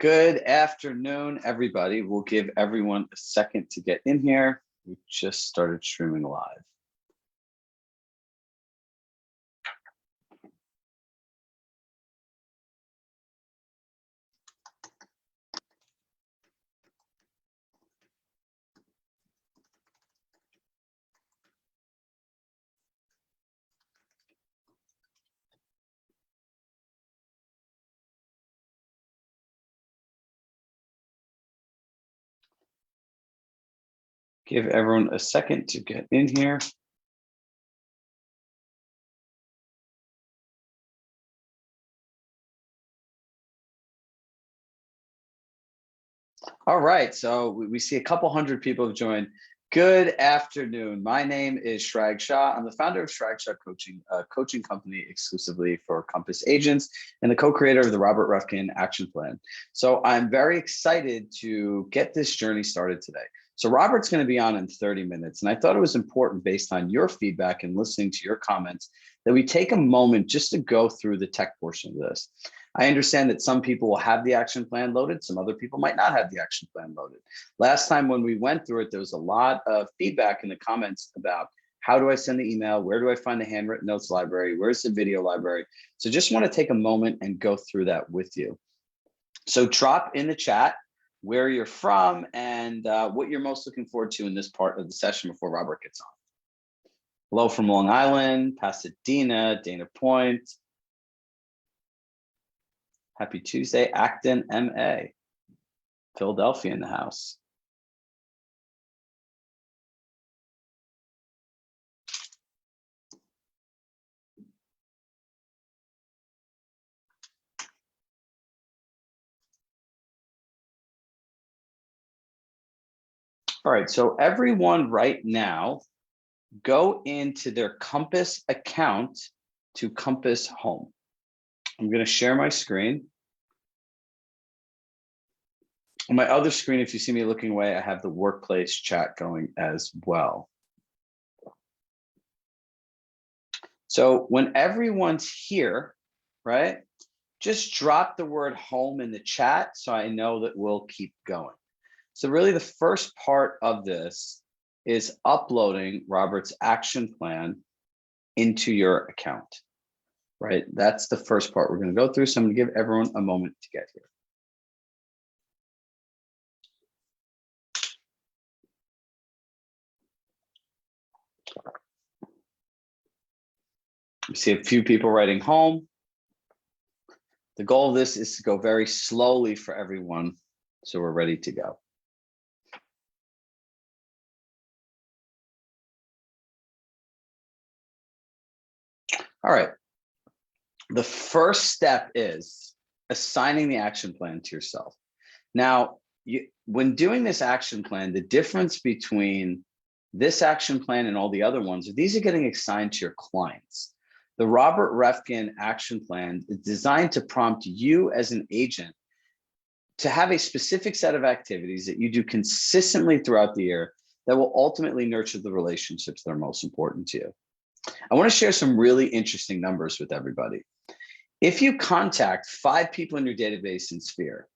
Good afternoon, everybody. We'll give everyone a second to get in here. We just started streaming live. Give everyone a second to get in here. All right, so we see a couple hundred people have joined. Good afternoon. My name is Chirag Shah. I'm the founder of Chirag Shah Coaching, a coaching company exclusively for Compass agents and the co-creator of the Robert Refkin Action Plan. So I'm very excited to get this journey started today. So Robert's going to be on in 30 minutes, and I thought it was important based on your feedback and listening to your comments that we take a moment just to go through the tech portion of this. I understand that some people will have the action plan loaded. Some other people might not have the action plan loaded. Last time when we went through it, there was a lot of feedback in the comments about how do I send the email? Where do I find the handwritten notes library? Where's the video library? So just want to take a moment and go through that with you. So drop in the chat where you're from and what you're most looking forward to in this part of the session before Robert gets on. Hello from Long Island, Pasadena, Dana Point. Happy Tuesday, Acton, MA. Philadelphia in the house. All right, so everyone right now, go into their Compass account to Compass Home. I'm going to share my screen. On my other screen, if you see me looking away, I have the workplace chat going as well. So when everyone's here, right, just drop the word home in the chat so I know that we'll keep going. So really the first part of this is uploading Robert's action plan into your account, right? That's the first part we're going to go through. So I'm going to give everyone a moment to get here. We see a few people writing home. The goal of this is to go very slowly for everyone, so we're ready to go. All right. The first step is assigning the action plan to yourself. Now, when doing this action plan, the difference between this action plan and all the other ones, these are getting assigned to your clients. The Robert Refkin action plan is designed to prompt you as an agent to have a specific set of activities that you do consistently throughout the year that will ultimately nurture the relationships that are most important to you. I want to share some really interesting numbers with everybody. If you contact 5 people in your database in Sphere,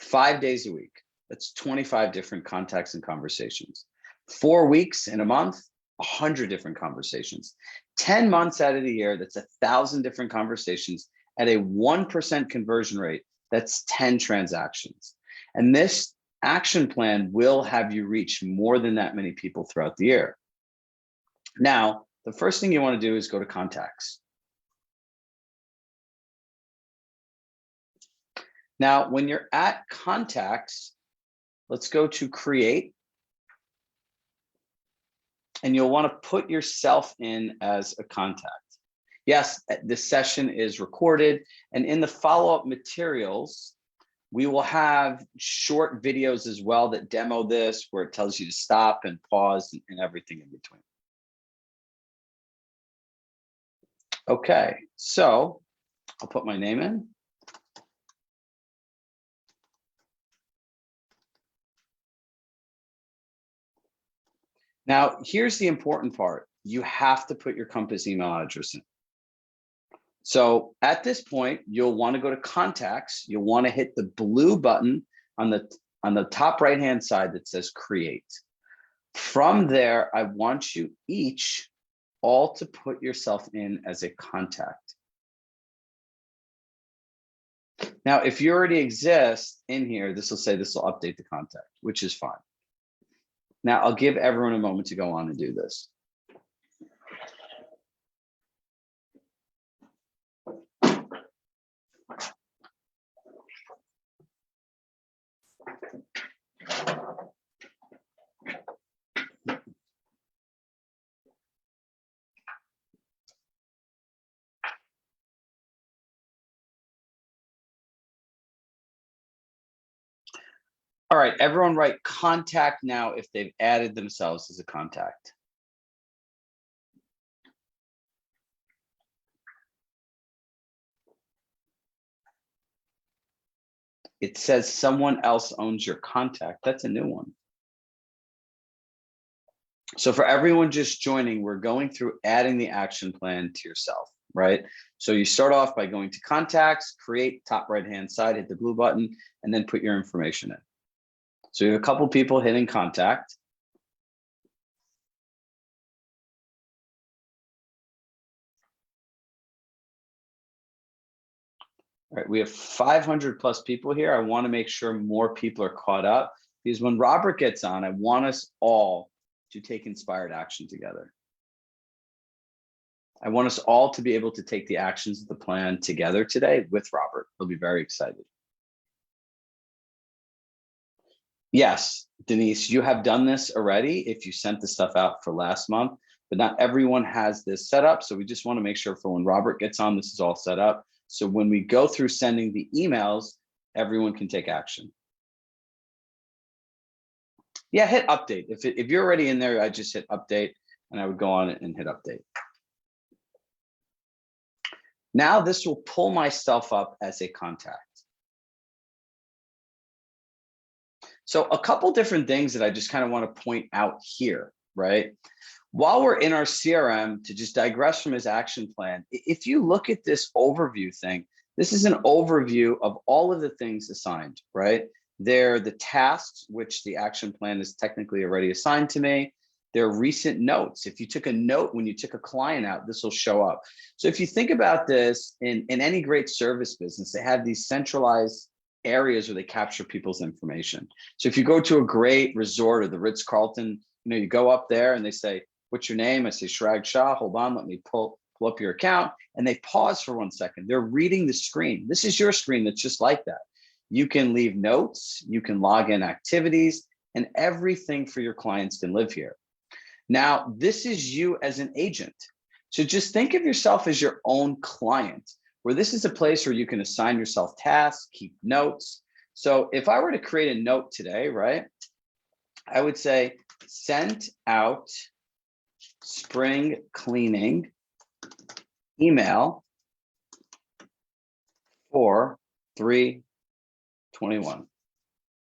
5 days a week, that's 25 different contacts and conversations. 4 weeks in a month, 100 different conversations. 10 months out of the year, that's 1,000 different conversations at a 1% conversion rate. That's 10 transactions. And this action plan will have you reach more than that many people throughout the year. Now, the first thing you want to do is go to contacts. Now, when you're at contacts, let's go to create. And you'll want to put yourself in as a contact. Yes, this session is recorded, and in the follow-up materials, we will have short videos as well that demo this, where it tells you to stop and pause and everything in between. Okay, so I'll put my name in. Now, here's the important part. You have to put your Compass email address in. So at this point, you'll want to go to contacts. You'll want to hit the blue button on the top right-hand side that says create. From there, I want you each all to put yourself in as a contact. Now, if you already exist in here, this will say this will update the contact, which is fine. Now, I'll give everyone a moment to go on and do this. All right, everyone write contact now if they've added themselves as a contact. It says someone else owns your contact. That's a new one. So for everyone just joining, we're going through adding the action plan to yourself, right? So you start off by going to contacts, create, top right-hand side, hit the blue button, and then put your information in. So you have a couple people hitting contact. All right, we have 500 plus people here. I want to make sure more people are caught up because when Robert gets on, I want us all to take inspired action together. I want us all to be able to take the actions of the plan together today with Robert. He'll be very excited. Yes, Denise, you have done this already if you sent the stuff out for last month, but not everyone has this set up. So we just want to make sure for when Robert gets on, this is all set up. So when we go through sending the emails, everyone can take action. Yeah, hit update. If you're already in there, I just hit update and I would go on and hit update. Now this will pull myself up as a contact. So a couple different things that I just kind of want to point out here, right? While we're in our CRM, to just digress from his action plan, if you look at this overview thing, this is an overview of all of the things assigned, right? They're the tasks, which the action plan is technically already assigned to me. They're recent notes. If you took a note when you took a client out, this will show up. So if you think about this in any great service business, they have these centralized areas where they capture people's information. So if you go to a great resort or the Ritz-Carlton, you go up there and they say, what's your name? I say, Chirag Shah. Hold on, let me pull up your account. And they pause for 1 second. They're reading the screen. This is your screen that's just like that. You can leave notes, you can log in activities, and everything for your clients can live here. Now, this is you as an agent. So just think of yourself as your own client, where this is a place where you can assign yourself tasks, keep notes. So if I were to create a note today, right, I would say sent out spring cleaning email for 3/21,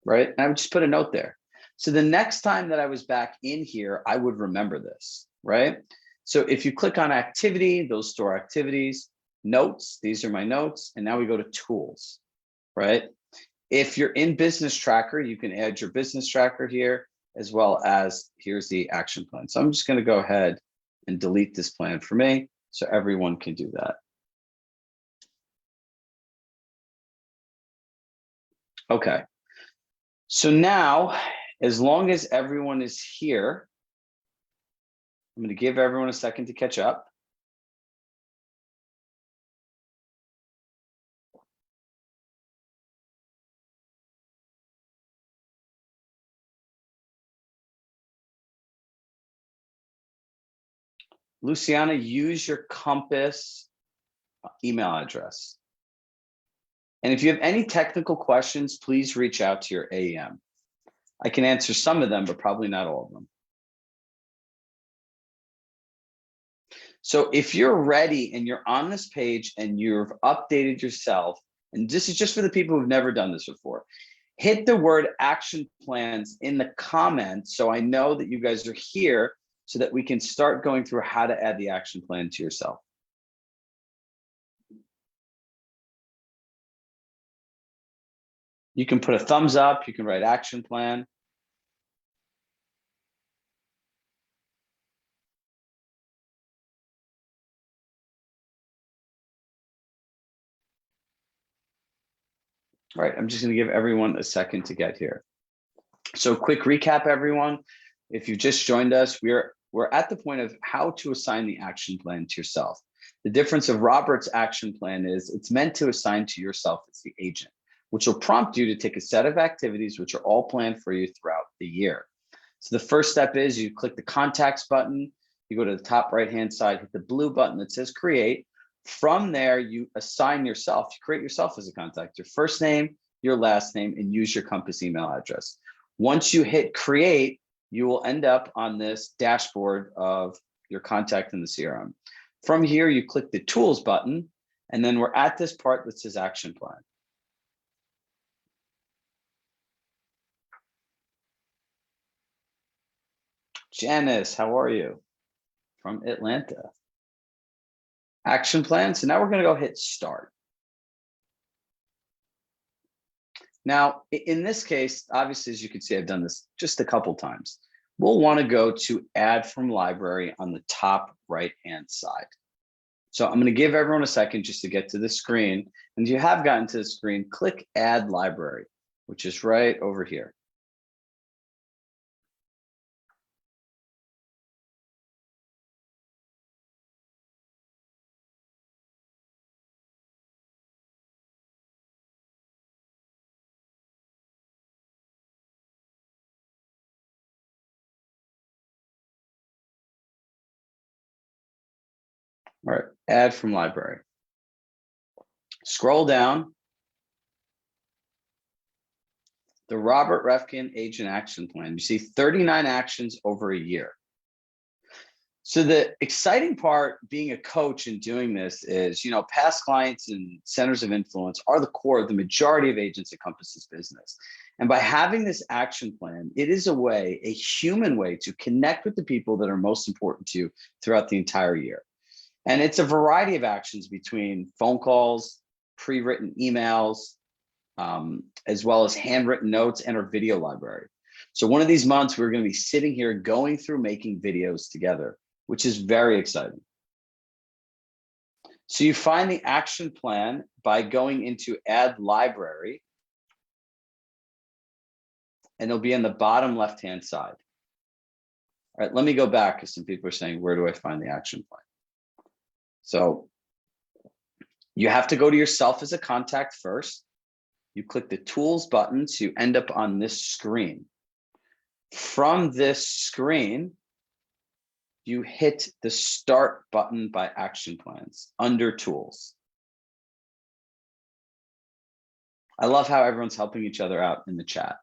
right? And I would just put a note there. So the next time that I was back in here, I would remember this, right? So if you click on activity, those store activities, notes, these are my notes. And now we go to tools, right? If you're in business tracker, you can add your business tracker here, as well as here's the action plan. So I'm just going to go ahead and delete this plan for me so everyone can do that. Okay. So now, as long as everyone is here, I'm going to give everyone a second to catch up. Luciana, use your Compass email address. And if you have any technical questions, please reach out to your AEM. I can answer some of them, but probably not all of them. So if you're ready and you're on this page and you've updated yourself, and this is just for the people who've never done this before, hit the word action plans in the comments so I know that you guys are here so that we can start going through how to add the action plan to yourself. You can put a thumbs up, you can write action plan. All right, I'm just going to give everyone a second to get here. So quick recap, everyone. If you just joined us, we're at the point of how to assign the action plan to yourself. The difference of Robert's action plan is it's meant to assign to yourself as the agent, which will prompt you to take a set of activities which are all planned for you throughout the year. So the first step is you click the contacts button, you go to the top right-hand side, hit the blue button that says create. From there, you assign yourself, you create yourself as a contact, your first name, your last name, and use your Compass email address. Once you hit create, you will end up on this dashboard of your contact in the CRM. From here, you click the tools button, and then we're at this part that says action plan. Janice, how are you? From Atlanta. Action plan. So now we're going to go hit start. Now, in this case, obviously, as you can see, I've done this just a couple times. We'll want to go to add from library on the top right-hand side. So I'm going to give everyone a second just to get to the screen. And if you have gotten to the screen, click add library, which is right over here. All right, add from library. Scroll down. The Robert Refkin Agent Action Plan. You see 39 actions over a year. So the exciting part being a coach and doing this is, past clients and centers of influence are the core of the majority of agents at Compass's business. And by having this action plan, it is a human way to connect with the people that are most important to you throughout the entire year. And it's a variety of actions between phone calls, pre-written emails, as well as handwritten notes and our video library. So one of these months, we're going to be sitting here going through making videos together, which is very exciting. So you find the action plan by going into add library, and it'll be on the bottom left-hand side. All right, let me go back because some people are saying, where do I find the action plan? So you have to go to yourself as a contact first. You click the tools button, so you end up on this screen. From this screen, you hit the start button by action plans under tools. I love how everyone's helping each other out in the chat.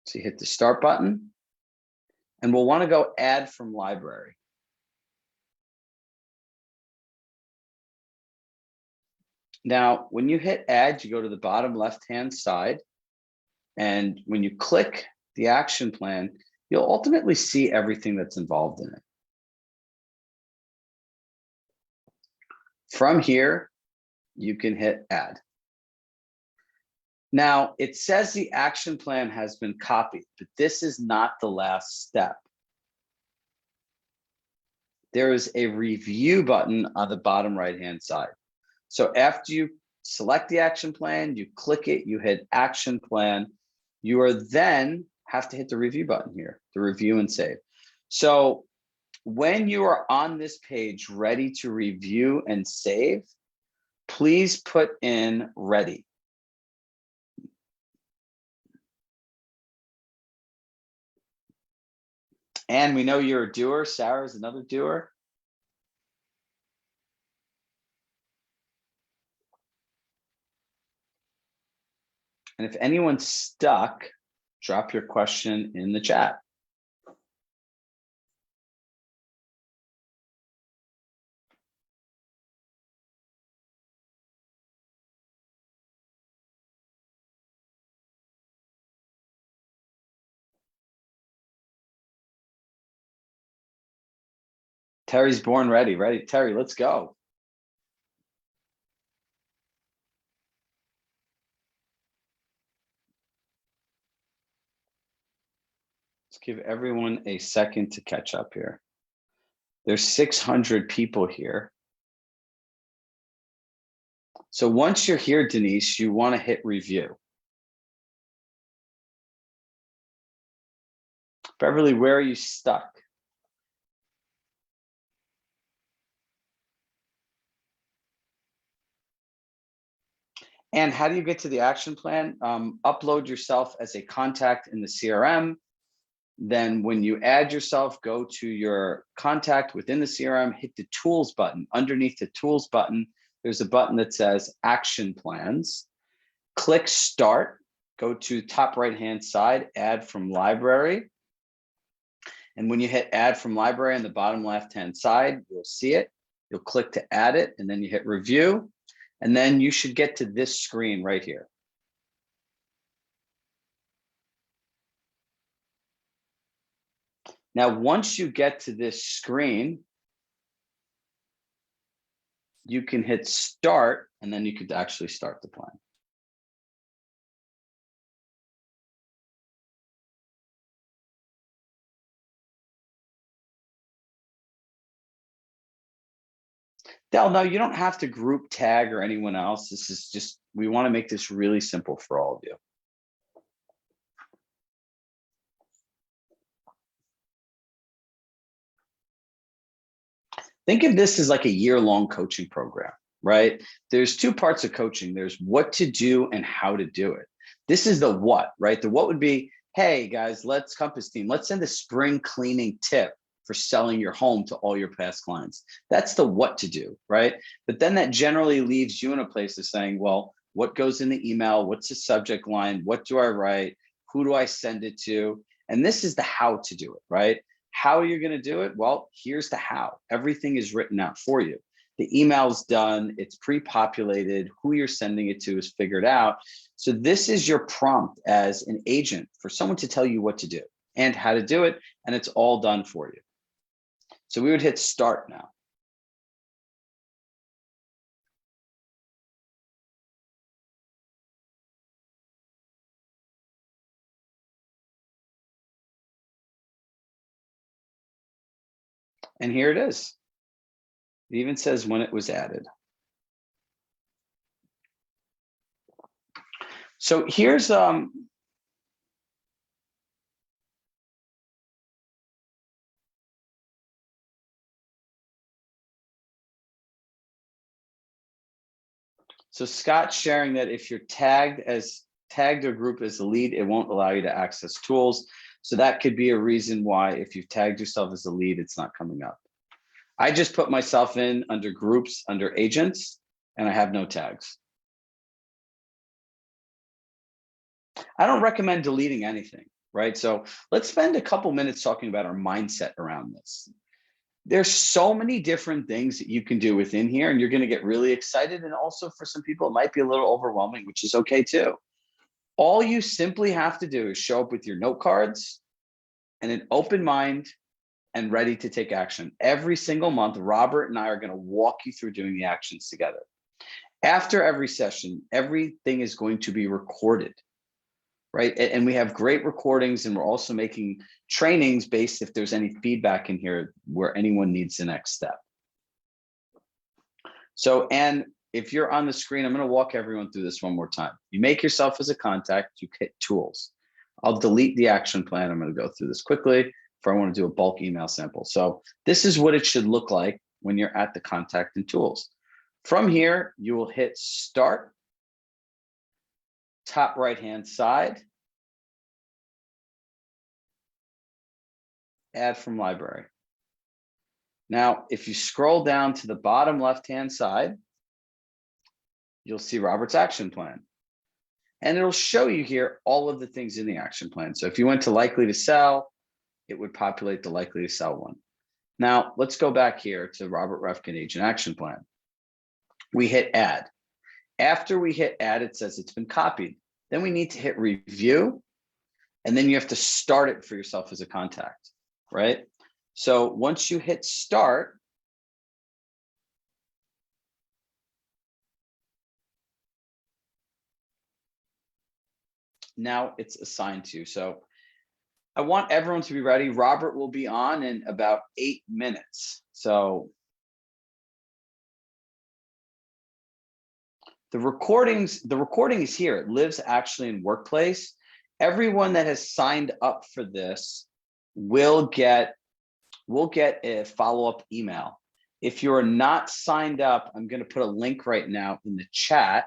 So you hit the start button, and we'll want to go add from library. Now, when you hit add, you go to the bottom left-hand side, and when you click the action plan, you'll ultimately see everything that's involved in it. From here, you can hit add. Now, it says the action plan has been copied, but this is not the last step. There is a review button on the bottom right-hand side. So after you select the action plan, you click it, you hit action plan, you are then have to hit the review button here, the review and save. So when you are on this page ready to review and save, please put in ready. And we know you're a doer. Sarah is another doer. And if anyone's stuck, drop your question in the chat. Terry's born ready. Ready, Terry, let's go. Let's give everyone a second to catch up here. There's 600 people here. So once you're here, Denise, you want to hit review. Beverly, where are you stuck? And how do you get to the action plan? Upload yourself as a contact in the CRM. Then when you add yourself, go to your contact within the CRM, hit the tools button. Underneath the tools button, there's a button that says action plans. Click start, go to top right-hand side, add from library. And when you hit add from library on the bottom left-hand side, you'll see it. You'll click to add it, and then you hit review. And then you should get to this screen right here. Now, once you get to this screen, you can hit start, and then you could actually start the plan. Dell, no, you don't have to group tag or anyone else. This is just, we want to make this really simple for all of you. Think of this as like a year-long coaching program, right? There's two parts of coaching. There's what to do and how to do it. This is the what, right? The what would be, hey guys, let's Compass team, let's send a spring cleaning tip for selling your home to all your past clients. That's the what to do, right? But then that generally leaves you in a place of saying, well, what goes in the email? What's the subject line? What do I write? Who do I send it to? And this is the how to do it, right? How are you going to do it? Well, here's the how. Everything is written out for you. The email's done, it's pre-populated, who you're sending it to is figured out. So this is your prompt as an agent for someone to tell you what to do and how to do it, and it's all done for you. So we would hit start now. And here it is. It even says when it was added. So here's so Scott's sharing that if you're tagged or group as a lead, it won't allow you to access tools. So that could be a reason why if you've tagged yourself as a lead, it's not coming up. I just put myself in under groups, under agents, and I have no tags. I don't recommend deleting anything, right? So let's spend a couple minutes talking about our mindset around this. There's so many different things that you can do within here, and you're going to get really excited. And also for some people, it might be a little overwhelming, which is okay too. All you simply have to do is show up with your note cards and an open mind and ready to take action. Every single month, Robert and I are going to walk you through doing the actions together. After every session, everything is going to be recorded, right? And we have great recordings, and we're also making trainings based if there's any feedback in here where anyone needs the next step. So, and if you're on the screen, I'm going to walk everyone through this one more time. You make yourself as a contact, you hit tools. I'll delete the action plan. I'm going to go through this quickly if I want to do a bulk email sample. So this is what it should look like when you're at the contact and tools. From here, you will hit start, top right-hand side, add from library. Now, if you scroll down to the bottom left-hand side, you'll see Robert's action plan. And it'll show you here all of the things in the action plan. So if you went to likely to sell, it would populate the likely to sell one. Now, let's go back here to Robert Refkin Agent Action Plan. We hit add. After we hit add, it says it's been copied. Then we need to hit review, and then you have to start it for yourself as a contact, right? So once you hit start, now it's assigned to you. So I want everyone to be ready. Robert will be on in about 8 minutes. So the recording is here. It lives actually in Workplace. Everyone that has signed up for this will get a follow-up email. If you're not signed up, I'm going to put a link right now in the chat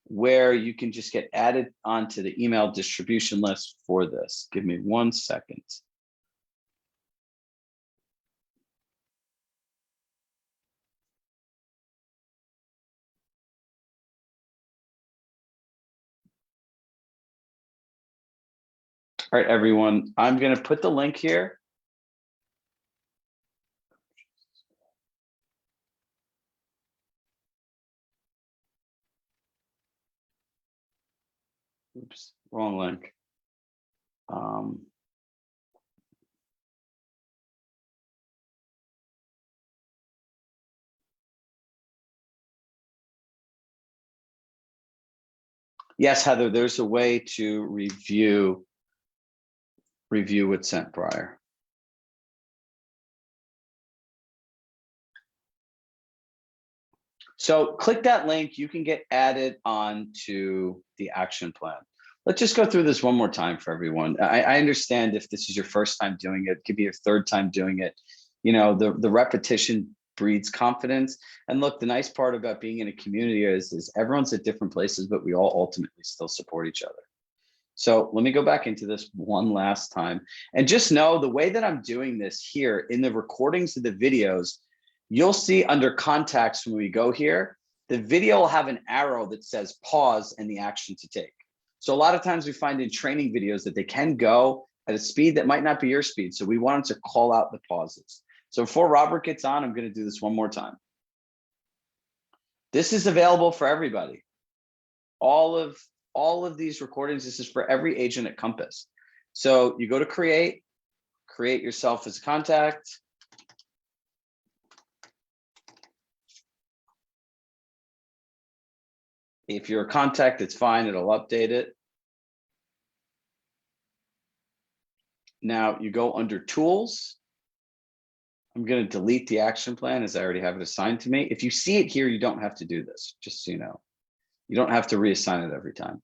where you can just get added onto the email distribution list for this. Give me 1 second. All right, everyone, I'm going to put the link here. Oops, wrong link. Yes, Heather, there's a way to review what's sent prior. So click that link. You can get added onto the action plan. Let's just go through this one more time for everyone. I understand if this is your first time doing it, it could be your third time doing it. You know, the repetition breeds confidence. And look, the nice part about being in a community is everyone's at different places, but we all ultimately still support each other. So let me go back into this one last time. And just know the way that I'm doing this here in the recordings of the videos, you'll see under contacts when we go here, the video will have an arrow that says pause and the action to take. So a lot of times we find in training videos that they can go at a speed that might not be your speed. So we wanted to call out the pauses. So before Robert gets on, I'm going to do this one more time. This is available for everybody. All of these recordings, this is for every agent at Compass. So you go to create yourself as a contact. If you're a contact, it's fine, it'll update it. Now you go under tools. I'm going to delete the action plan as I already have it assigned to me. If you see it here, you don't have to do this, just so you know. You don't have to reassign it every time.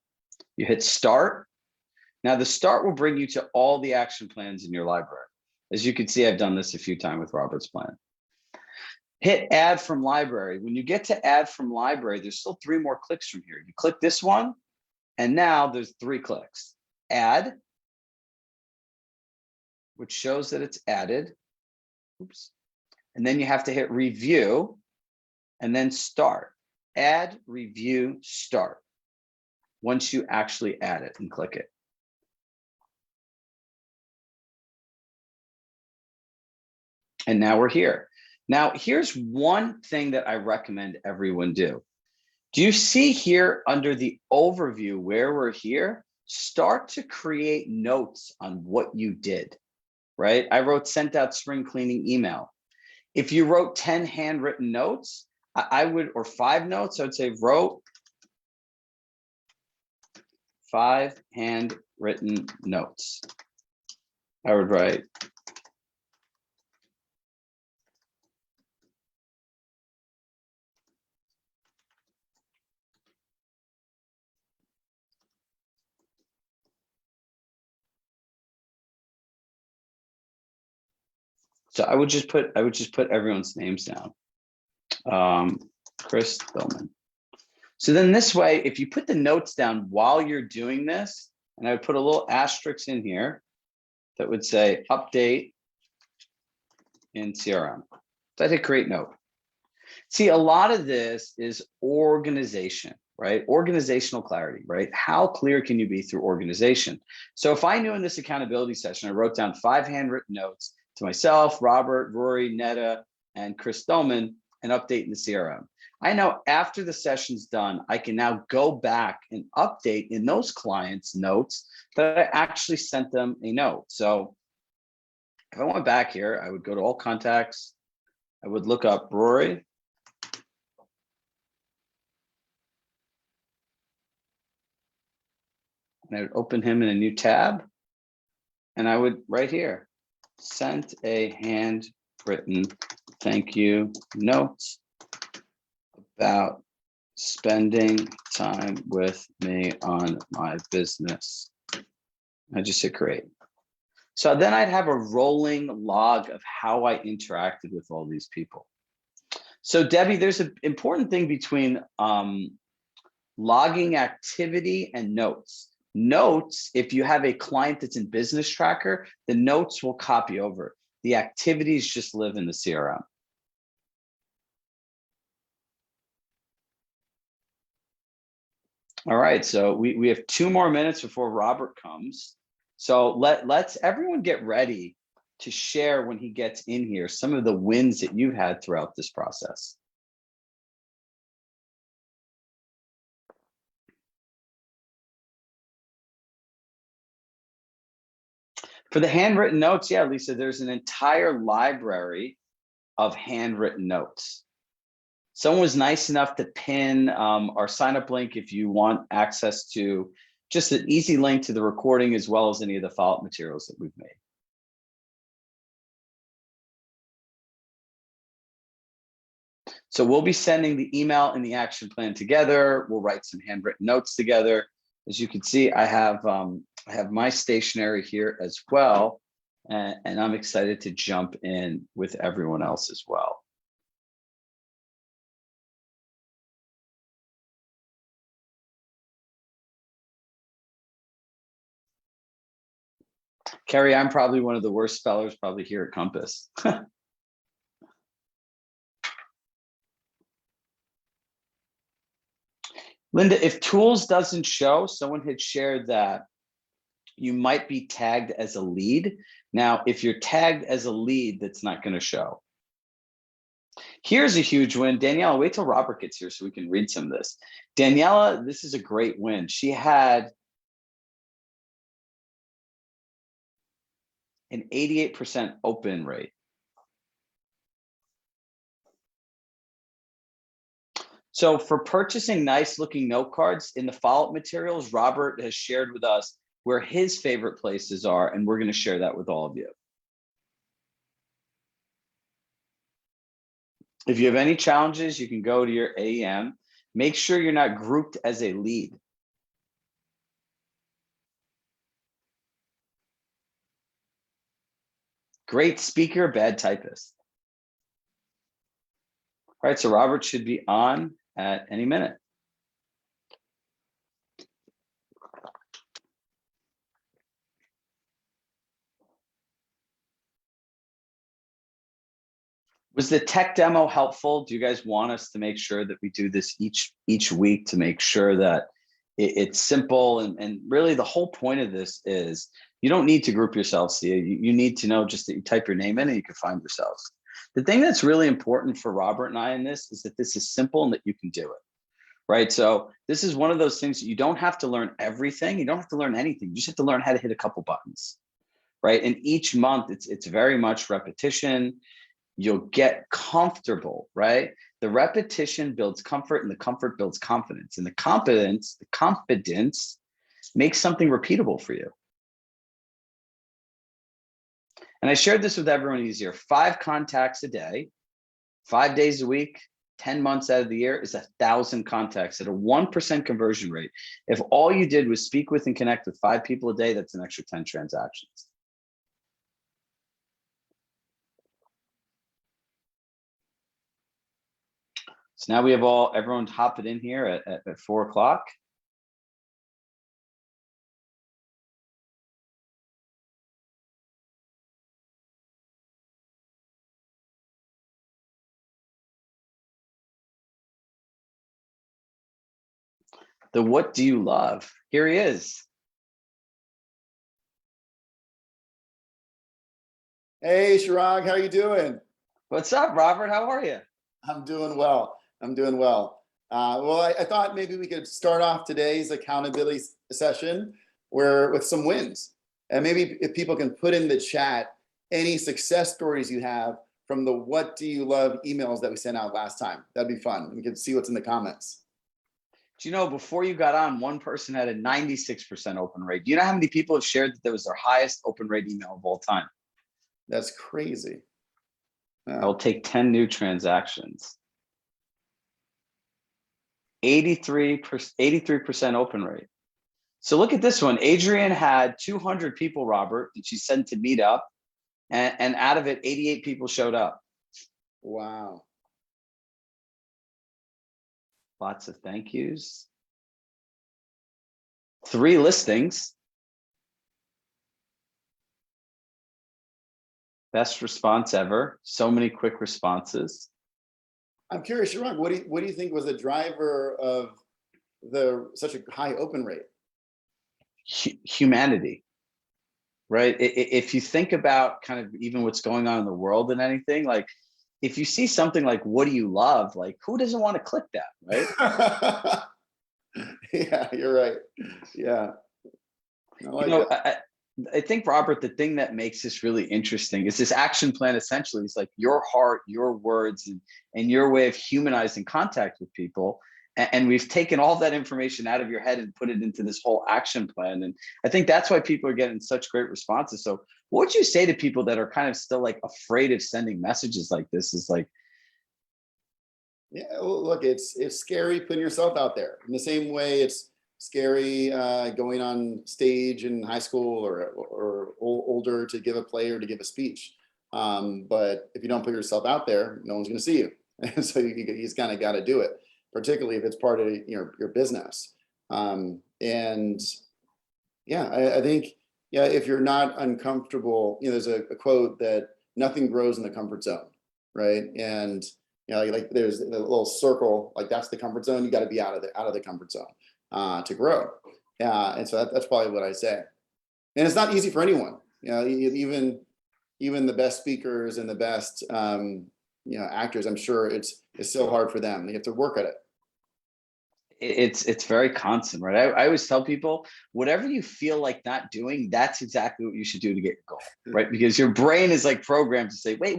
You hit start. Now the start will bring you to all the action plans in your library. As you can see, I've done this a few times with Robert's plan. Hit add from library. When you get to add from library, there's still 3 more clicks from here. You click this one, and now there's 3 clicks. Add, which shows that it's added. Oops. And then you have to hit review and then start. Add, review, start. Once you actually add it and click it. And now we're here. Now, here's one thing that I recommend everyone do. Do you see here under the overview where we're here? Start to create notes on what you did, right? I wrote sent out spring cleaning email. If you wrote 10 handwritten notes, I would, or 5 notes, I would say wrote 5 handwritten notes. I would write so I would just put everyone's names down. Chris Billman. So then this way, if you put the notes down while you're doing this, and I would put a little asterisk in here that would say update in CRM. So I hit create note. See, a lot of this is organization, right? Organizational clarity, right? How clear can you be through organization? So if I knew in this accountability session, I wrote down 5 handwritten notes to myself, Robert, Rory, Netta, and Chris Dolman, and update in the CRM. I know after the session's done, I can now go back and update in those clients' notes that I actually sent them a note. So if I went back here, I would go to all contacts. I would look up Rory. And I would open him in a new tab. And I would right here, sent a handwritten thank you note about spending time with me on my business. I just hit create. So then I'd have a rolling log of how I interacted with all these people. So Debbie, there's an important thing between logging activity and notes. Notes, if you have a client that's in Business Tracker, the notes will copy over. The activities just live in the CRM. All right, so we have 2 more minutes before Robert comes. So let's everyone get ready to share when he gets in here some of the wins that you've had throughout this process. For the handwritten notes, yeah, Lisa, there's an entire library of handwritten notes. Someone was nice enough to pin our sign up link if you want access to just an easy link to the recording as well as any of the follow-up materials that we've made. So we'll be sending the email and the action plan together. We'll write some handwritten notes together. As you can see, I have my stationery here as well, and I'm excited to jump in with everyone else as well. Carrie, I'm probably one of the worst spellers probably here at Compass. Linda, if tools doesn't show, someone had shared that you might be tagged as a lead. Now, if you're tagged as a lead, that's not going to show. Here's a huge win. Daniela, wait till Robert gets here so we can read some of this. Daniela, this is a great win. She had an 88% open rate. So for purchasing nice looking note cards in the follow-up materials, Robert has shared with us where his favorite places are, and we're going to share that with all of you. If you have any challenges, you can go to your AEM. Make sure you're not grouped as a lead. Great speaker, bad typist. All right, so Robert should be on at any minute. Was the tech demo helpful? Do you guys want us to make sure that we do this each week to make sure that it's simple? And really the whole point of this is you don't need to group yourselves. You need to know just that you type your name in and you can find yourselves. The thing that's really important for Robert and I in this is that this is simple and that you can do it, right? So this is one of those things that you don't have to learn everything. You don't have to learn anything. You just have to learn how to hit a couple buttons, right? And each month it's very much repetition. You'll get comfortable, right? The repetition builds comfort and the comfort builds confidence. And the confidence makes something repeatable for you. And I shared this with everyone easier. 5 contacts a day, 5 days a week, 10 months out of the year is 1,000 contacts at a 1% conversion rate. If all you did was speak with and connect with 5 people a day, that's an extra 10 transactions. So now we have everyone hopping in here at 4 o'clock. The what do you love? Here he is. Hey, Chirag, how you doing? What's up, Robert? How are you? I'm doing well. I'm doing well. I thought maybe we could start off today's accountability session with some wins. And maybe if people can put in the chat any success stories you have from the what do you love emails that we sent out last time. That'd be fun. We can see what's in the comments. Do you know before you got on, one person had a 96% open rate? Do you know how many people have shared that was their highest open rate email of all time? That's crazy. I will take 10 new transactions. 83% open rate. So look at this one. Adrian had 200 people, Robert, that she sent to meet up. And out of it, 88 people showed up. Wow. Lots of thank yous. 3 listings. Best response ever. So many quick responses. I'm curious, Chirag, what do you think was the driver of such a high open rate? Humanity, right? If you think about kind of even what's going on in the world and anything, like if you see something like, what do you love? Like, who doesn't want to click that, right? Yeah, you're right. Yeah. I like that. I think, Robert, the thing that makes this really interesting is this action plan essentially is like your heart, your words, and your way of humanizing contact with people. And we've taken all that information out of your head and put it into this whole action plan. And I think that's why people are getting such great responses. So what would you say to people that are kind of still like afraid of sending messages like this? Is like, Yeah, well, look, it's scary putting yourself out there. In the same way, it's scary going on stage in high school or older to give a play or to give a speech. But if you don't put yourself out there, no one's going to see you. And so you just kind of got to do it, particularly if it's part of your business. And yeah, I think, yeah, if you're not uncomfortable, there's a quote that nothing grows in the comfort zone, right? And like there's the little circle, like that's the comfort zone. You got to be out of the comfort zone to grow. And so that's probably what I say. And it's not easy for anyone. Even the best speakers and the best actors, I'm sure it's so hard for them. They have to work at it. it's very constant, right? I always tell people, whatever you feel like not doing, that's exactly what you should do to get your goal, right? Because your brain is like programmed to say, wait,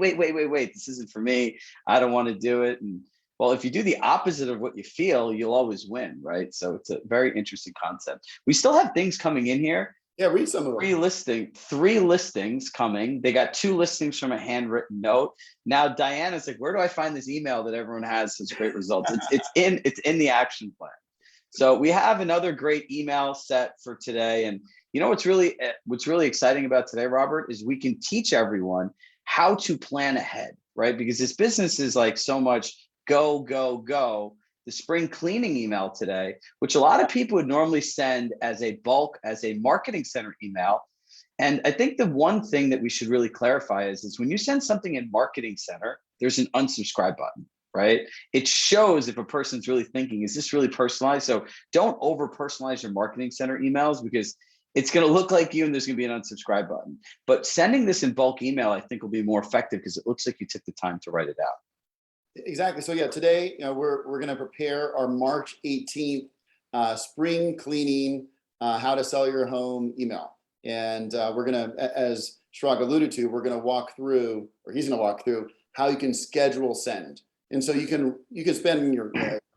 this isn't for me. I don't want to do it. And well, if you do the opposite of what you feel, you'll always win, right? So it's a very interesting concept. We still have things coming in here. Yeah, read some of them. Three listings coming. They got 2 listings from a handwritten note. Now Diana's like, where do I find this email that everyone has such great results? It's in the action plan. So we have another great email set for today. And you know what's really exciting about today, Robert, is we can teach everyone how to plan ahead, right? Because this business is like so much go, go, go. The spring cleaning email today, which a lot of people would normally send as a marketing center email. And I think the one thing that we should really clarify is when you send something in marketing center, there's an unsubscribe button, right? It shows if a person's really thinking, is this really personalized? So don't over personalize your marketing center emails, because it's going to look like you and there's going to be an unsubscribe button. But sending this in bulk email, I think, will be more effective because it looks like you took the time to write it out. Exactly. So yeah, today we're going to prepare our March 18th spring cleaning, how to sell your home email, and we're going to, as Chirag alluded to, we're going to walk through, or he's going to walk through, how you can schedule send. And so you can spend your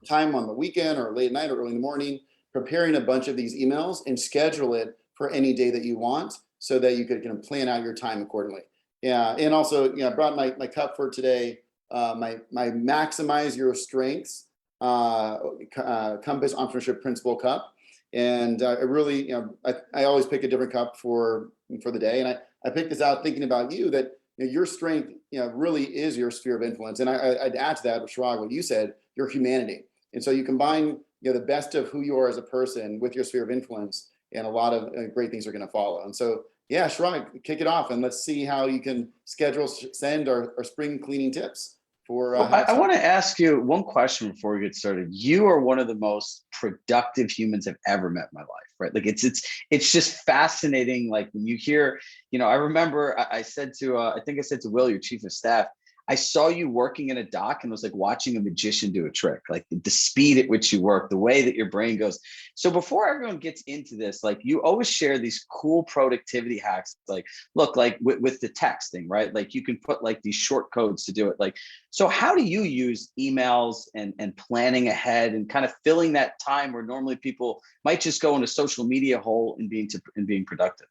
time on the weekend or late at night or early in the morning preparing a bunch of these emails and schedule it for any day that you want, so that you can plan out your time accordingly. Yeah, and also I brought my cup for today. My maximize your strengths Compass Entrepreneurship Principle cup, and I really I always pick a different cup for the day, and I picked this out thinking about you, that your strength really is your sphere of influence, and I'd add to that, Chirag, what you said, your humanity, and so you combine the best of who you are as a person with your sphere of influence, and a lot of great things are going to follow. And so yeah, Chirag, kick it off and let's see how you can send our spring cleaning tips. I want to ask you one question before we get started. You are one of the most productive humans I've ever met in my life, right? Like it's just fascinating. Like when you hear, I remember I said to I think I said to Will, your chief of staff, I saw you working in a dock and it was like watching a magician do a trick, like the speed at which you work, the way that your brain goes. So before everyone gets into this, like you always share these cool productivity hacks. Like, look, like with the texting, right? Like you can put like these short codes to do it. Like, so how do you use emails and planning ahead and kind of filling that time where normally people might just go in a social media hole and being productive?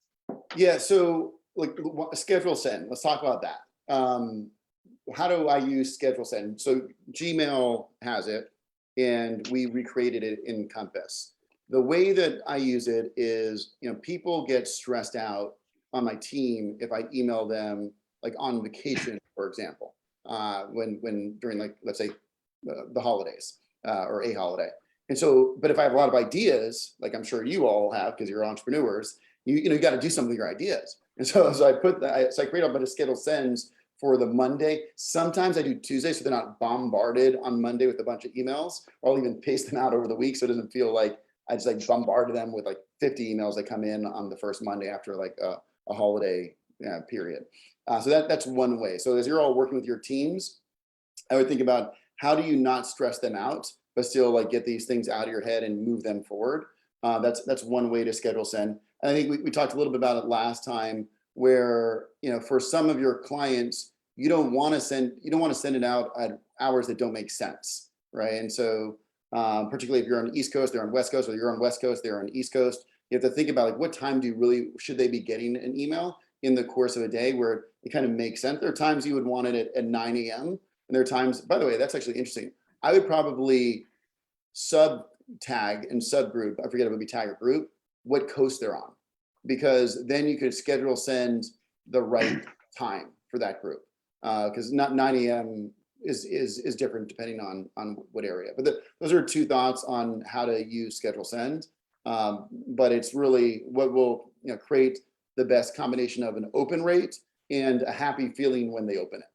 Yeah. So like schedule send, let's talk about that. How do I use schedule send? So Gmail has it and we recreated it in Compass. The way that I use it is, people get stressed out on my team if I email them like on vacation, for example, when during like, let's say the holidays or a holiday. And so, but if I have a lot of ideas, like I'm sure you all have, because you're entrepreneurs, you got to do something with your ideas. And so I put that, so I create a bunch of schedule sends for the Monday. Sometimes I do Tuesday, so they're not bombarded on Monday with a bunch of emails. Or I'll even paste them out over the week, so it doesn't feel like I just like bombarded them with like 50 emails that come in on the first Monday after like a holiday period. So that's one way. So as you're all working with your teams, I would think about how do you not stress them out, but still like get these things out of your head and move them forward. That's one way to schedule send. And I think we talked a little bit about it last time, where for some of your clients, you don't want to send it out at hours that don't make sense, right? And so particularly if you're on the East Coast, they're on West Coast, or you're on West Coast, they're on the East Coast. You have to think about like what time should they be getting an email in the course of a day where it kind of makes sense. There are times you would want it at 9 a.m. And there are times, by the way, that's actually interesting. I would probably sub tag and subgroup, I forget if it would be tag or group, what coast they're on, because then you could schedule send the right time for that group. Because not 9 a.m. is different depending on what area. But those are two thoughts on how to use schedule send. But it's really what will create the best combination of an open rate and a happy feeling when they open it.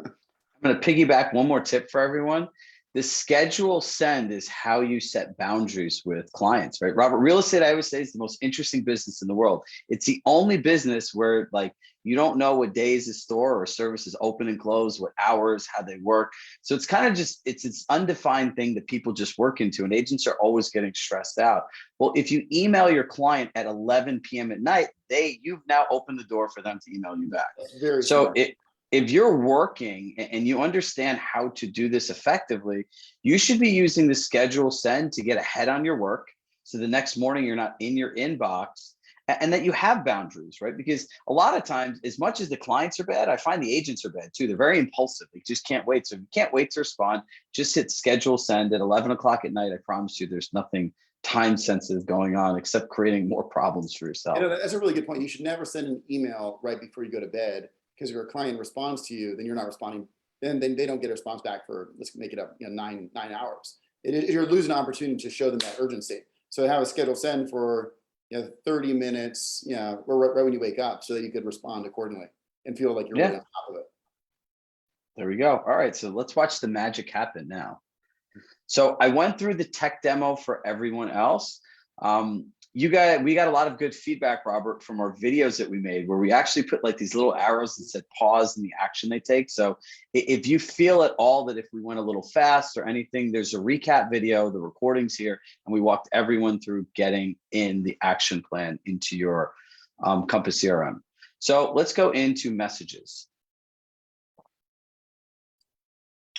I'm going to piggyback one more tip for everyone. The schedule send is how you set boundaries with clients, right? Robert, real estate, I always say, is the most interesting business in the world. It's the only business where like you don't know what days the store or service is open and closed, what hours, how they work. So it's kind of just, it's this undefined thing that people just work into, and agents are always getting stressed out. Well, if you email your client at 11 p.m. at night, you've now opened the door for them to email you back. That's very So smart. If you're working and you understand how to do this effectively, you should be using the schedule send to get ahead on your work. So the next morning you're not in your inbox, and that you have boundaries, right? Because a lot of times, as much as the clients are bad, I find the agents are bad too. They're very impulsive. They just can't wait. So if you can't wait to respond, just hit schedule send at 11 o'clock at night. I promise you there's nothing time sensitive going on except creating more problems for yourself. That's a really good point. You should never send an email right before you go to bed, because if your client responds to you, then you're not responding. Then they don't get a response back for, let's make it up, 9 hours. You're losing an opportunity to show them that urgency. So have a schedule send for 30 minutes, right when you wake up, so that you could respond accordingly and feel like you're really on top of it. There we go. All right, so let's watch the magic happen now. So I went through the tech demo for everyone else. We got a lot of good feedback, Robert, from our videos that we made, where we actually put like these little arrows that said pause and the action they take. So if you feel at all that if we went a little fast or anything, there's a recap video, the recordings here, and we walked everyone through getting in the action plan into your Compass CRM. So let's go into messages.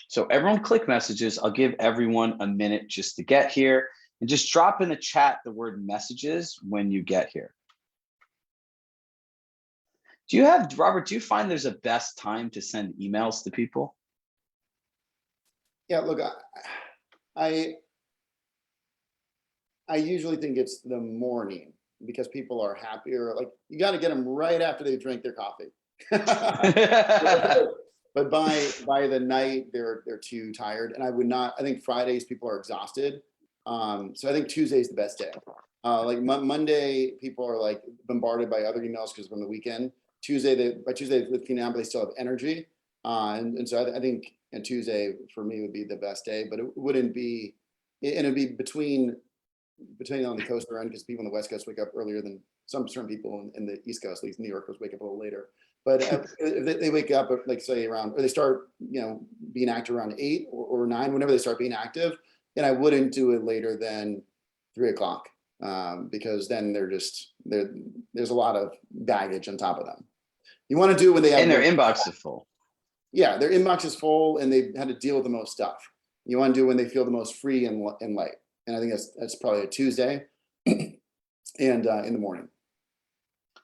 So everyone click messages. I'll give everyone a minute just to get here. And just drop in the chat the word messages when you get here. Robert, do you find there's a best time to send emails to people? Yeah, look, I usually think it's the morning, because people are happier. Like you got to get them right after they drink their coffee. But by the night, they're too tired. And I think Fridays people are exhausted. So I think Tuesday is the best day. Like Monday, people are like bombarded by other emails because from the weekend. By Tuesday they're lifting out, but they still have energy. And so I think Tuesday for me would be the best day, but it wouldn't be, and it'd be between on the coast around, because people on the West Coast wake up earlier than some certain people in the East Coast, at least New Yorkers, wake up a little later. But if they wake up, like say around, or they start, being active around 8 or 9, whenever they start being active, then I wouldn't do it later than 3 o'clock, because then there's a lot of baggage on top of them. You want to do it when they have And their inbox is full. Yeah, their inbox is full and they've had to deal with the most stuff. You want to do it when they feel the most free and light. And I think that's probably a Tuesday and in the morning.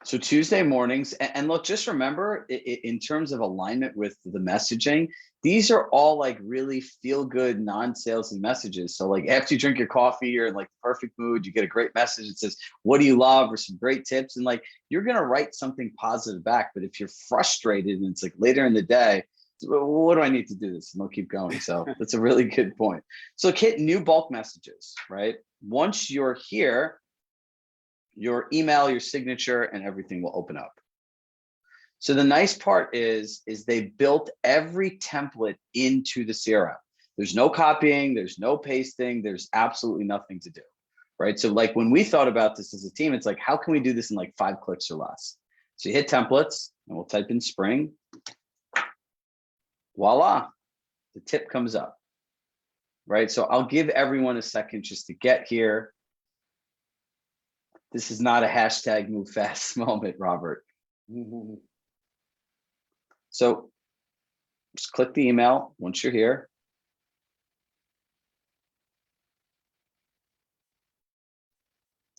So Tuesday mornings, and look, just remember in terms of alignment with the messaging, these are all like really feel good, non-salesy messages. So like after you drink your coffee, you're in like the perfect mood, you get a great message that says, what do you love? Or some great tips. And like, you're going to write something positive back. But if you're frustrated and it's like later in the day, what do I need to do this? And they'll keep going. So that's a really good point. So hit new bulk messages, right? Once you're here, your email, your signature, and everything will open up. So the nice part is they built every template into the CRM. There's no copying, there's no pasting, there's absolutely nothing to do, right? So like when we thought about this as a team, it's like, how can we do this in like 5 clicks or less? So you hit templates and we'll type in spring. Voila, the tip comes up, right? So I'll give everyone a second just to get here. This is not a hashtag move fast moment, Robert. Mm-hmm. So just click the email once you're here.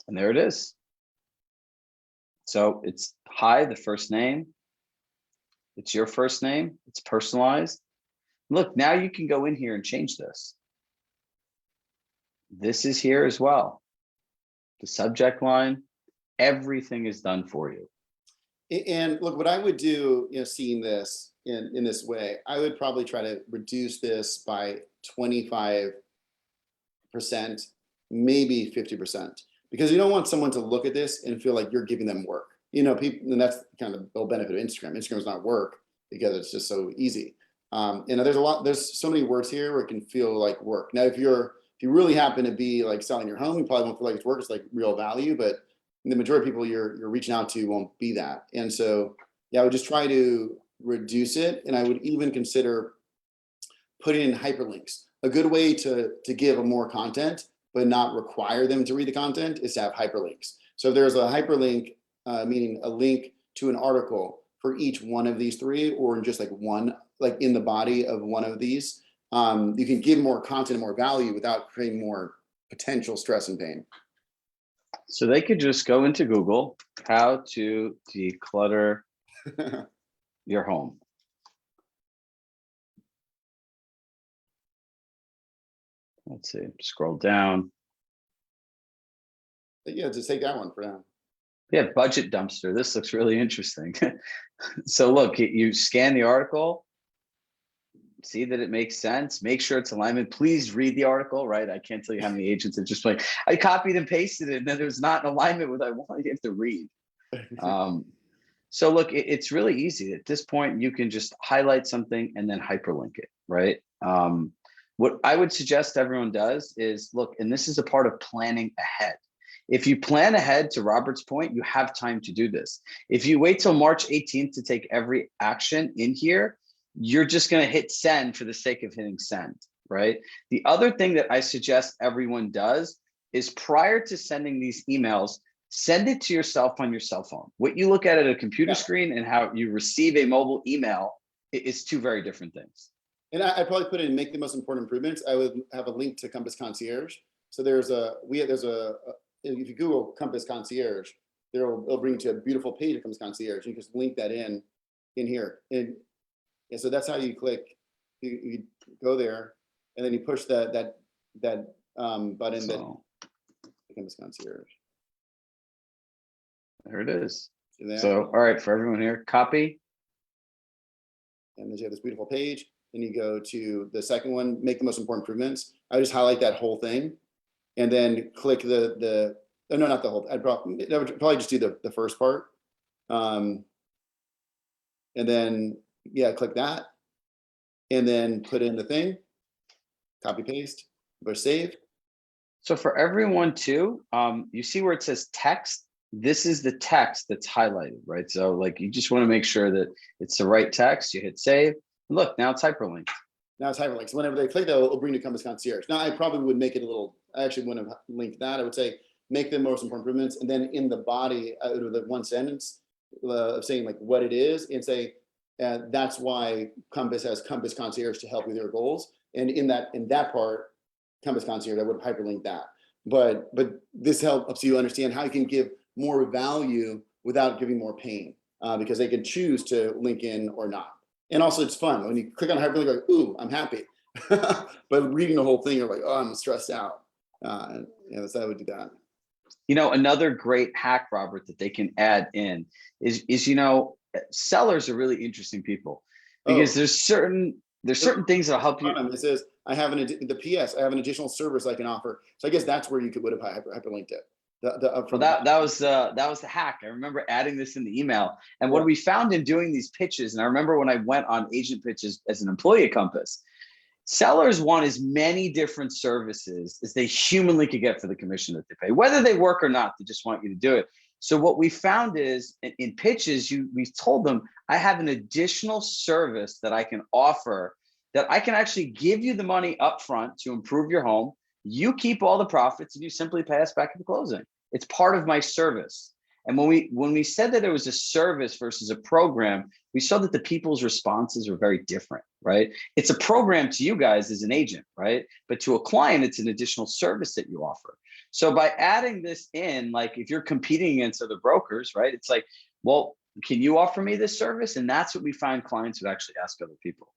And there it is. So it's hi, the first name. It's your first name. It's personalized. Look, now you can go in here and change this. This is here as well. The subject line, everything is done for you. And look, what I would do, seeing this in this way, I would probably try to reduce this by 25%, maybe 50%, because you don't want someone to look at this and feel like you're giving them work. People, and that's kind of the whole benefit of Instagram. Instagram is not work because it's just so easy. There's so many words here where it can feel like work. Now, if you really happen to be like selling your home, you probably won't feel like it's work. It's like real value, but the majority of people you're reaching out to won't be that. And so, yeah, I would just try to reduce it. And I would even consider putting in hyperlinks. A good way to give more content, but not require them to read the content, is to have hyperlinks. So if there's a hyperlink, meaning a link to an article for each one of these 3, or just like one, like in the body of one of these, you can give more content and more value without creating more potential stress and pain. So they could just go into Google, how to declutter your home. Let's see, scroll down. Yeah, just take that one for now. Yeah, budget dumpster. This looks really interesting. So look, you scan the article, see that it makes sense, make sure it's alignment. Please read the article, right? I can't tell you how many agents are just like, I copied and pasted it and then there's not an alignment with what I want. You have to read. So look, it's really easy. At this point, you can just highlight something and then hyperlink it, right? What I would suggest everyone does is look, and this is a part of planning ahead. If you plan ahead, to Robert's point, you have time to do this. If you wait till March 18th to take every action in here, you're just going to hit send for the sake of hitting send, right? The other thing that I suggest everyone does is prior to sending these emails, send it to yourself on your cell phone. What you look at a computer screen and how you receive a mobile email is 2 very different things. And I'd probably put in make the most important improvements. I would have a link to Compass Concierge. So if you Google Compass Concierge, it'll bring you to a beautiful page of Compass Concierge. You just link that in here. And so that's how you click. You go there, and then you push that button that Compass Concierge. There it is. So, all right, for everyone here, copy. And then you have this beautiful page. Then you go to the second one, make the most important improvements. I just highlight that whole thing, and then click no, not the whole. I would probably just do the first part, and then click that, and then put in the thing, copy paste, push save. So for everyone too, you see where it says text. this is the text that's highlighted, right? So like you just want to make sure that it's the right text. You hit save. And look, now it's hyperlinked. Now it's hyperlinks. Whenever they click that, it'll bring to Compass Concierge. Now I probably would make it a little, I actually wouldn't have linked that. I would say make the most important improvements. And then in the body, the one sentence of saying like what it is and say, that's why Compass has Compass Concierge to help with your goals. And in that part, Compass Concierge, I would hyperlink that. But this helps you understand how you can give more value without giving more pain, because they can choose to link in or not. And also it's fun when you click on hyperlink, you're like, ooh, I'm happy. But reading the whole thing, you're like, oh, I'm stressed out. So I would do that. Another great hack, Robert, that they can add in is sellers are really interesting people, because there's certain things that'll help you. It says I have the PS. I have an additional service I can offer. So I guess that's where you would have hyperlinked it. Well, that was the hack. I remember adding this in the email, and what we found in doing these pitches, and I remember when I went on agent pitches as an employee at Compass, sellers want as many different services as they humanly could get for the commission that they pay, whether they work or not. They just want you to do it. So what we found is in pitches, we told them, I have an additional service that I can offer, that I can actually give you the money up front to improve your home. You keep all the profits and you simply pay us back at the closing. It's part of my service. And when we said that it was a service versus a program, we saw that the people's responses were very different, right? It's a program to you guys as an agent, right? But to a client, it's an additional service that you offer. So by adding this in, like if you're competing against other brokers, right? It's like, well, can you offer me this service? And that's what we find clients would actually ask other people.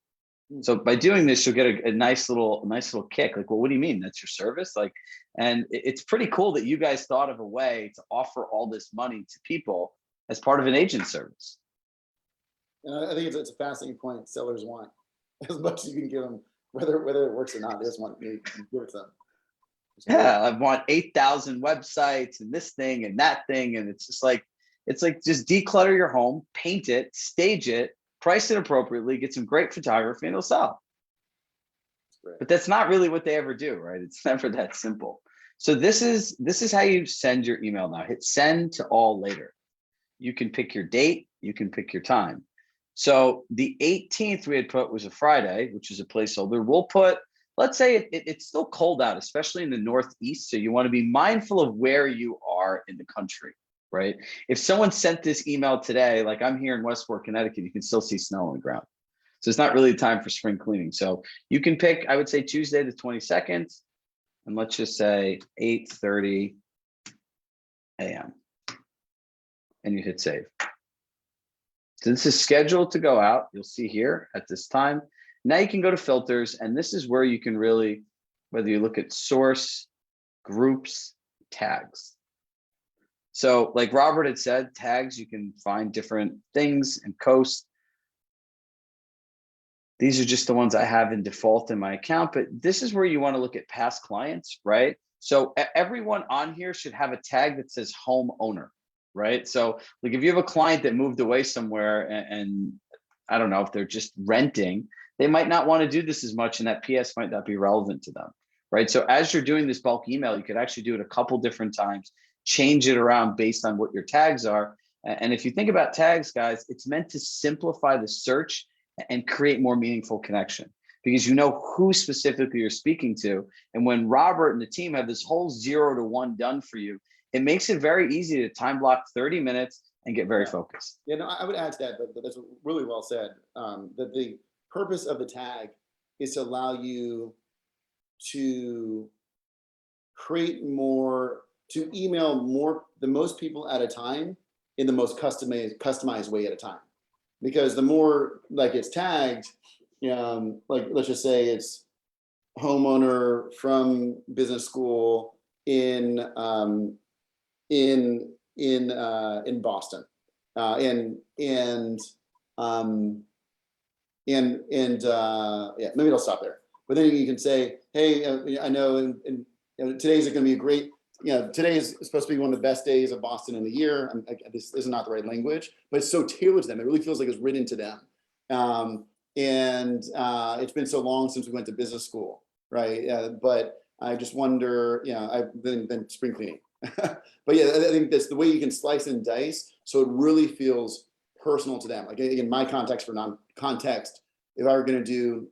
So by doing this, you'll get a nice little kick. Like, well, what do you mean? That's your service? Like, and it's pretty cool that you guys thought of a way to offer all this money to people as part of an agent service. And I think it's a fascinating point. Sellers want as much as you can give them, whether it works or not. They just want you to give it to them. Yeah, I want 8,000 websites and this thing and that thing, and it's like just declutter your home, paint it, stage it, price it appropriately, get some great photography, and it'll sell. But that's not really what they ever do, right? It's never that simple. So this is how you send your email now. Hit send to all later. You can pick your date, you can pick your time. So the 18th we had put was a Friday, which is a placeholder. We'll put, let's say it's still cold out, especially in the Northeast. So you want to be mindful of where you are in the country. Right? If someone sent this email today, like I'm here in Westport, Connecticut, you can still see snow on the ground. So it's not really time for spring cleaning. So you can pick, I would say Tuesday the 22nd, and let's just say 8:30 a.m. and you hit save. So this is scheduled to go out. You'll see here at this time. Now you can go to filters, and this is where you can really, whether you look at source, groups, tags. So like Robert had said, tags, you can find different things and coast. These are just the ones I have in default in my account, but this is where you want to look at past clients, right? So everyone on here should have a tag that says homeowner, right? So like if you have a client that moved away somewhere and I don't know, if they're just renting, they might not want to do this as much, and that PS might not be relevant to them, right? So as you're doing this bulk email, you could actually do it a couple different times, change it around based on what your tags are. And if you think about tags, guys, it's meant to simplify the search and create more meaningful connection, because you know who specifically you're speaking to. And when Robert and the team have this whole 0 to 1 done for you, it makes it very easy to time block 30 minutes and get very focused. Yeah, no, I would add to that, but that's really well said. That the purpose of the tag is to allow you to create more, to email the most people at a time in the most customized way at a time. Because the more like it's tagged, like let's just say it's homeowner from business school in Boston, yeah, maybe I'll stop there. But then you can say, hey, I know, today's going to be a great. Today is supposed to be one of the best days of Boston in the year. This is not the right language, but it's so tailored to them. It really feels like it's written to them. It's been so long since we went to business school, right? But I just wonder, then spring cleaning. But yeah, I think that's the way you can slice and dice, so it really feels personal to them. Like in my context, for non-context, if I were going to do,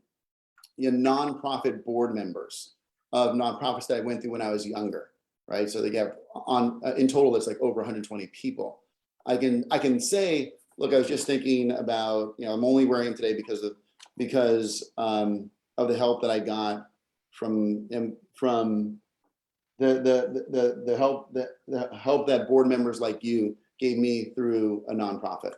you know, nonprofit board members of nonprofits that I went through when I was younger, right? So they get on in total, it's like over 120 people. I can say, look, I was just thinking about, you know, I'm only wearing them today because of the help that I got from the help that board members like you gave me through a nonprofit.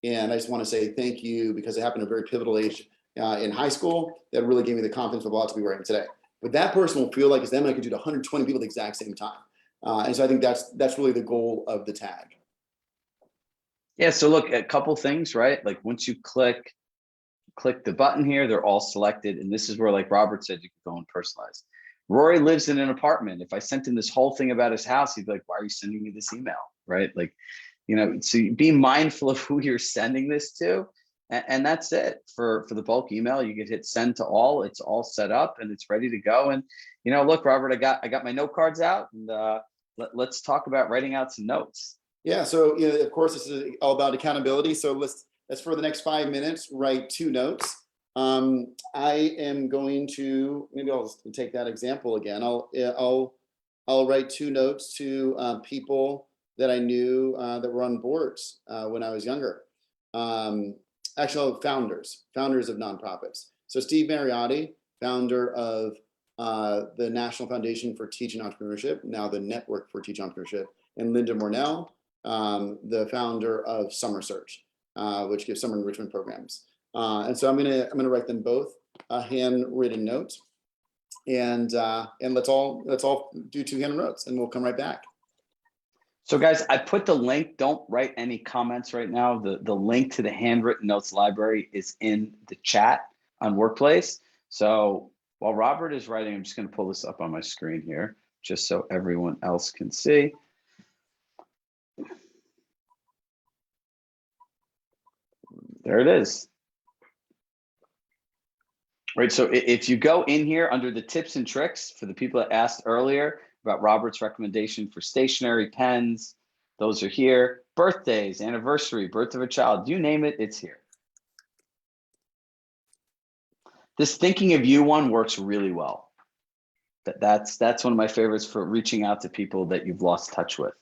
And I just want to say thank you, because it happened at a very pivotal age in high school that really gave me the confidence of a lot to be wearing today. But that person will feel like it's them. I could do to 120 people at the exact same time. And so I think that's really the goal of the tag. Yeah. So look, a couple things, right? Like once you click the button here, they're all selected. And this is where, like Robert said, you can go and personalize. Rory lives in an apartment. If I sent him this whole thing about his house, he'd be like, why are you sending me this email? Right? Like, you know, so be mindful of who you're sending this to. And that's it for the bulk email. You could hit send to all. It's all set up and it's ready to go. And, you know, look, Robert, I got my note cards out, and let's talk about writing out some notes. Yeah. So, you know, of course, this is all about accountability. So let's for the next 5 minutes, write 2 notes. I am going to, maybe I'll just take that example again. I'll write 2 notes to people that I knew that were on boards when I was younger. Actually, founders of nonprofits. So Steve Mariotti, founder of the National Foundation for Teaching Entrepreneurship, now the Network for Teaching Entrepreneurship, and Linda Mornell, the founder of Summer Search, which gives summer enrichment programs. And so I'm gonna write them both a handwritten note, and let's all do 2 handwritten notes, and we'll come right back. So guys, I put the link. Don't write any comments right now. The link to the handwritten notes library is in the chat on Workplace. So while Robert is writing, I'm just going to pull this up on my screen here, just so everyone else can see. There it is. Right, so if you go in here under the tips and tricks, for the people that asked earlier about Robert's recommendation for stationery, pens, those are here. Birthdays, anniversary, birth of a child, you name it, it's here. This thinking of you one works really well. That's one of my favorites for reaching out to people that you've lost touch with.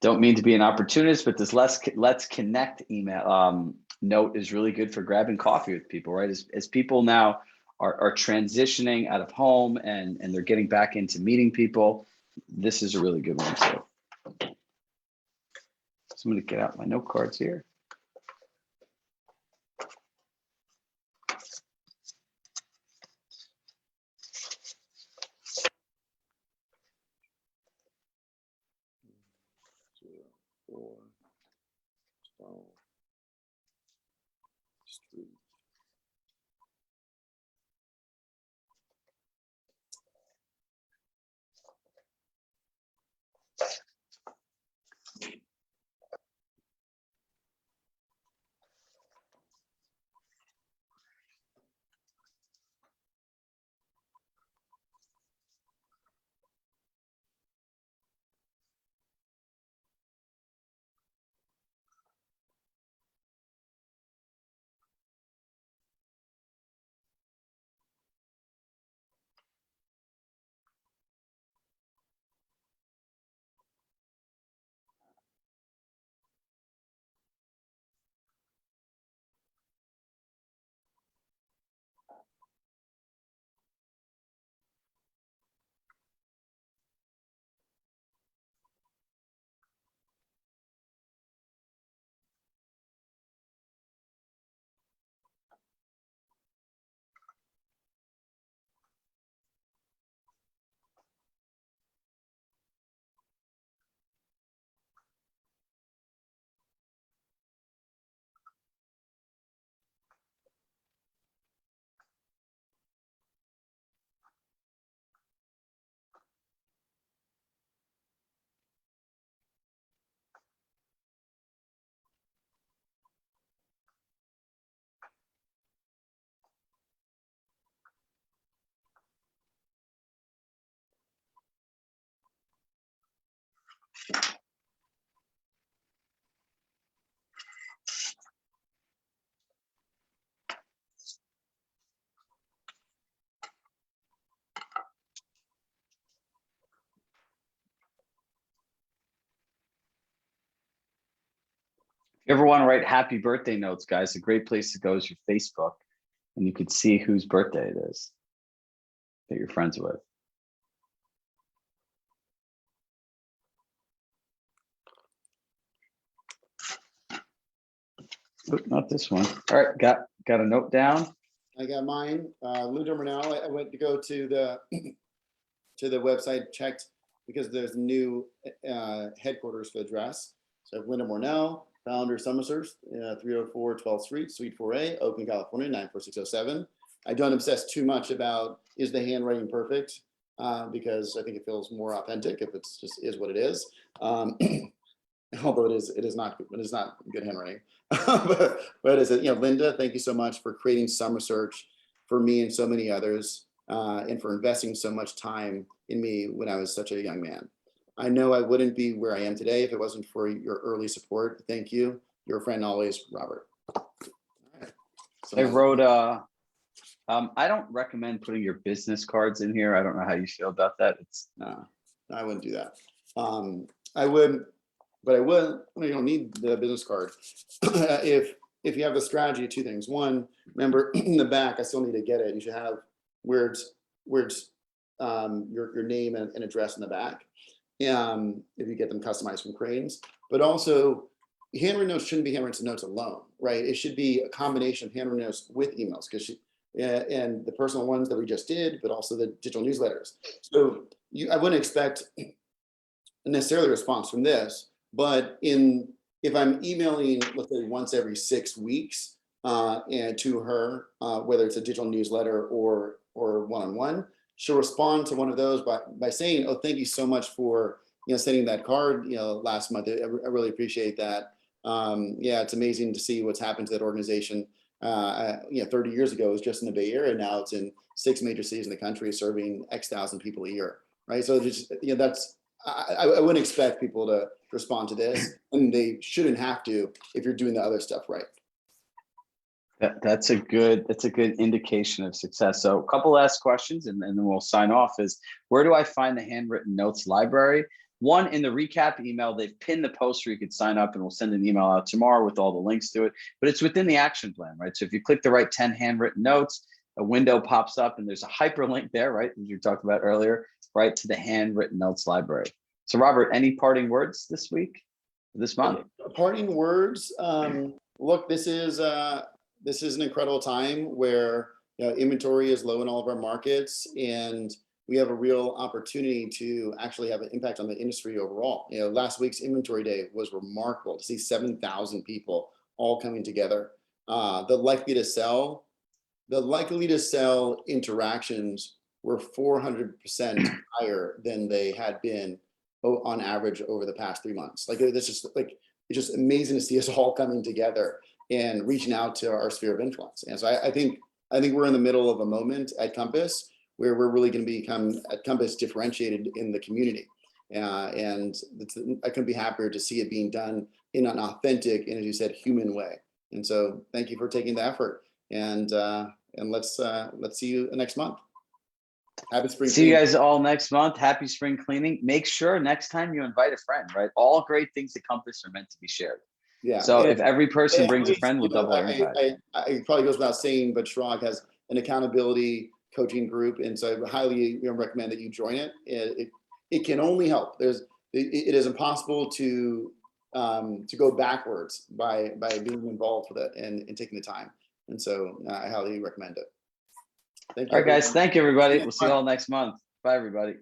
Don't mean to be an opportunist, but this let's connect email note is really good for grabbing coffee with people, right? As people now are transitioning out of home and they're getting back into meeting people, this is a really good one too. So I'm going to get out my note cards here. you ever want to write happy birthday notes, guys, a great place to go is your Facebook, and you could see whose birthday it is that you're friends with. Oop, not this one. All right, got a note down. I got mine. Linda Murnell. I went to go to the to the website, checked because there's a new headquarters for the address. So I have Linda Murnell, founder Summersurf, 304 12th Street, Suite 4A, Oakland, California, 94607. I don't obsess too much about is the handwriting perfect, because I think it feels more authentic if it's just is what it is. Although it is not good handwriting. but is it, Linda, thank you so much for creating Summer Search for me and so many others, and for investing so much time in me when I was such a young man. I know I wouldn't be where I am today if it wasn't for your early support. Thank you. Your friend always, Robert. All right. So I wrote, I don't recommend putting your business cards in here. I don't know how you feel about that. It's no, I wouldn't do that. I would, but I would, you don't need the business card. if you have a strategy, two things. One, remember in the back, I still need to get it. You should have where it's your name and address in the back. If you get them customized from Cranes, but also handwritten notes shouldn't be handwritten notes alone, right? It should be a combination of handwritten notes with emails, because and the personal ones that we just did, but also the digital newsletters. So I wouldn't expect necessarily a response from this, but if I'm emailing, let's say once every 6 weeks, and to her, whether it's a digital newsletter or one-on-one, she'll respond to one of those by saying, "Oh, thank you so much for sending that card last month. I really appreciate that. Yeah, it's amazing to see what's happened to that organization. 30 years ago it was just in the Bay Area, and now it's in 6 major cities in the country, serving X thousand people a year, right? So just that's I wouldn't expect people to respond to this, and they shouldn't have to if you're doing the other stuff right. That's a good indication of success. So a couple last questions, and then we'll sign off. Is where do I find the handwritten notes library? One, in the recap email, they've pinned the post where you can sign up, and we'll send an email out tomorrow with all the links to it. But it's within the action plan, right? So if you click the right 10 handwritten notes, a window pops up, and there's a hyperlink there, right, as you talked about earlier, right to the handwritten notes library. So Robert, any parting words this week, this month? Parting words. Look, this is an incredible time where inventory is low in all of our markets, and we have a real opportunity to actually have an impact on the industry overall. Last week's inventory day was remarkable to see 7,000 people all coming together. The likely to sell interactions were 400% higher than they had been on average over the past 3 months. It's just amazing to see us all coming together and reaching out to our sphere of influence. And so I think we're in the middle of a moment at Compass where we're really going to become at Compass differentiated in the community. And I couldn't be happier to see it being done in an authentic and, as you said, human way. And so thank you for taking the effort. And let's see you next month. Happy spring See you cleaning. guys all next month. Happy spring cleaning. Make sure next time you invite a friend, right? All great things at Compass are meant to be shared. Yeah. So if every person brings a friend, we'll double our impact. It probably goes without saying, but Chirag has an accountability coaching group, and so I highly recommend that you join it. It can only help. It is impossible to go backwards by being involved with it and taking the time. And so I highly recommend it. Thank you. All right, guys. Thank you, everybody. We'll see you all next month. Bye, everybody.